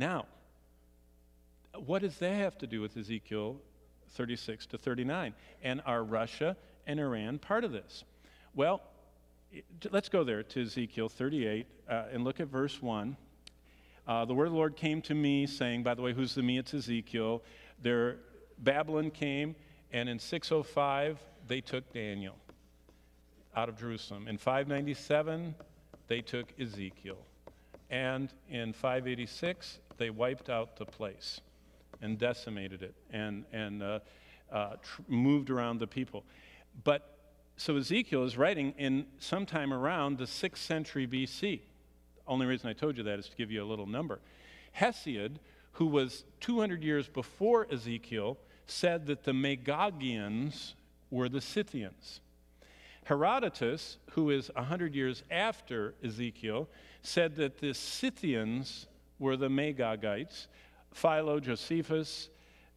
Now, what does that have to do with Ezekiel 36 to 39? And are Russia and Iran part of this? Well, let's go there to Ezekiel 38 and look at verse 1. The word of the Lord came to me, saying, by the way, who's the me? It's Ezekiel. Babylon came, and in 605, they took Daniel out of Jerusalem. In 597, they took Ezekiel. And in 586, they wiped out the place and decimated it and moved around the people. But so Ezekiel is writing in sometime around the 6th century BC. Only reason I told you that is to give you a little number. Hesiod, who was 200 years before Ezekiel, said that the Magogians were the Scythians. Herodotus, who is 100 years after Ezekiel, said that the Scythians were the Magogites. Philo, Josephus.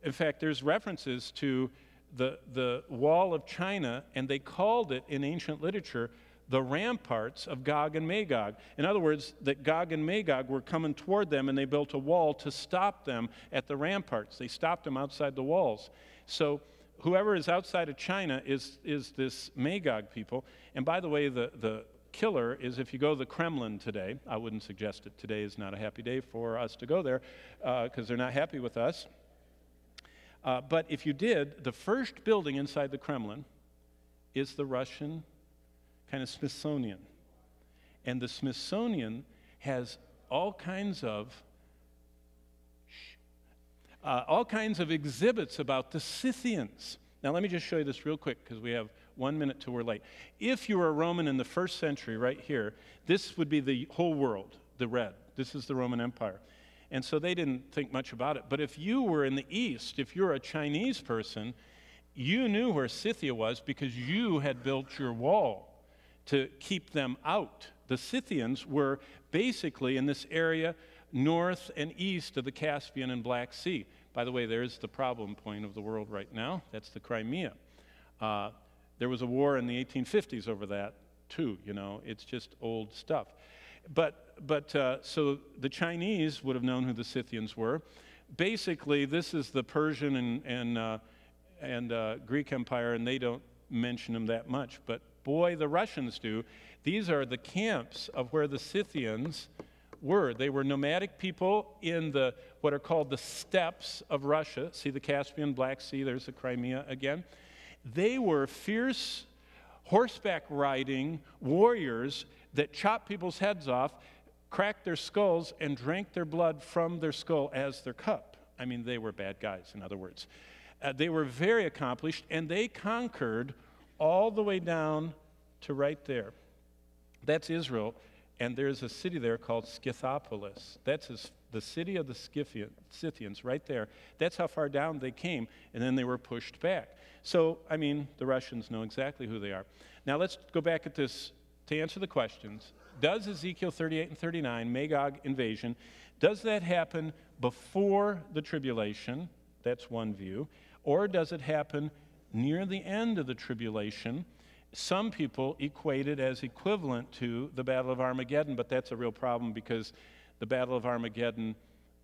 In fact, there's references to the wall of China, and they called it in ancient literature the ramparts of Gog and Magog. In other words, that Gog and Magog were coming toward them, and they built a wall to stop them at the ramparts. They stopped them outside the walls. So whoever is outside of China is this Magog people. And by the way, the killer is if you go to the Kremlin today. I wouldn't suggest it. Today is not a happy day for us to go there because they're not happy with us. But if you did, the first building inside the Kremlin is the Russian kind of Smithsonian. And the Smithsonian has all kinds of exhibits about the Scythians. Now, let me just show you this real quick because we have 1 minute till we're late. If you were a Roman in the 1st century, right here, this would be the whole world, the red. This is the Roman Empire. And so they didn't think much about it. But if you were in the East, if you're a Chinese person, you knew where Scythia was because you had built your wall to keep them out. The Scythians were basically in this area north and east of the Caspian and Black Sea. By the way, there's the problem point of the world right now. That's the Crimea. There was a war in the 1850s over that, too. You know, it's just old stuff. So the Chinese would have known who the Scythians were. Basically, this is the Persian and Greek Empire, and they don't mention them that much. But boy, the Russians do. These are the camps of where the Scythians were. They were nomadic people in what are called the steppes of Russia. See the Caspian, Black Sea, there's the Crimea again. They were fierce horseback riding warriors that chopped people's heads off, cracked their skulls, and drank their blood from their skull as their cup. I mean, they were bad guys, in other words. They were very accomplished, and they conquered all the way down to right there. That's Israel, and there's a city there called Scythopolis. That's the city of the Scythians right there. That's how far down they came, and then they were pushed back. So, I mean, the Russians know exactly who they are. Now, let's go back at this to answer the questions. Does Ezekiel 38 and 39, Magog invasion, does that happen before the tribulation? That's one view. Or does it happen near the end of the tribulation? Some people equate it as equivalent to the Battle of Armageddon, but that's a real problem because the Battle of Armageddon,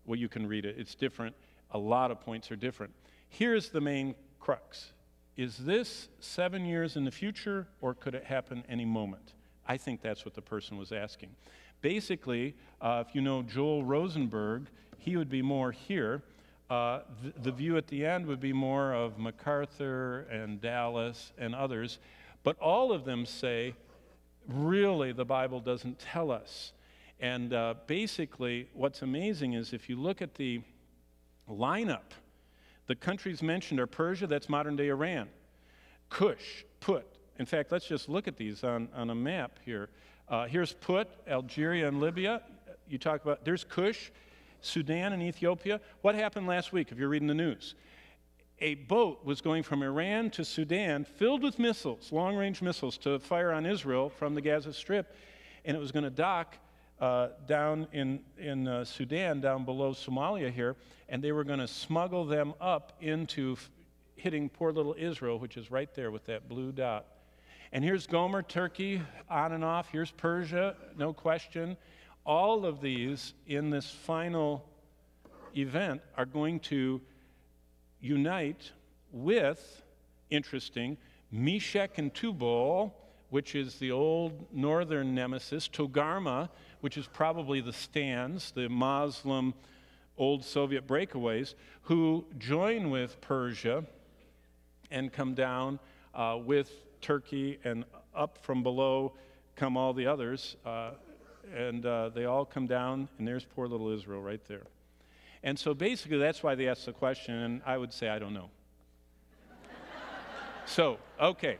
well, you can read it. It's different. A lot of points are different. Here's the main crux. Is this 7 years in the future, or could it happen any moment? I think that's what the person was asking. Basically, if you know Joel Rosenberg, he would be more here. The view at the end would be more of MacArthur and Dallas and others. But all of them say, really, the Bible doesn't tell us. And basically, what's amazing is if you look at the lineup, the countries mentioned are Persia, that's modern-day Iran. Cush, Put. In fact, let's just look at these on a map here. Here's Put, Algeria and Libya. You talk about, there's Cush, Sudan and Ethiopia. What happened last week, if you're reading the news? A boat was going from Iran to Sudan filled with missiles, long-range missiles, to fire on Israel from the Gaza Strip, and it was going to dock down in Sudan, down below Somalia here, and they were going to smuggle them up into hitting poor little Israel, which is right there with that blue dot. And here's Gomer, Turkey, on and off. Here's Persia, no question. All of these in this final event are going to unite with, interesting, Meshech and Tubal, which is the old northern nemesis, Togarmah, which is probably the Stans, the Muslim old Soviet breakaways, who join with Persia and come down with Turkey, and up from below come all the others, and they all come down, and there's poor little Israel right there. And so basically that's why they asked the question, and I would say I don't know. So, okay.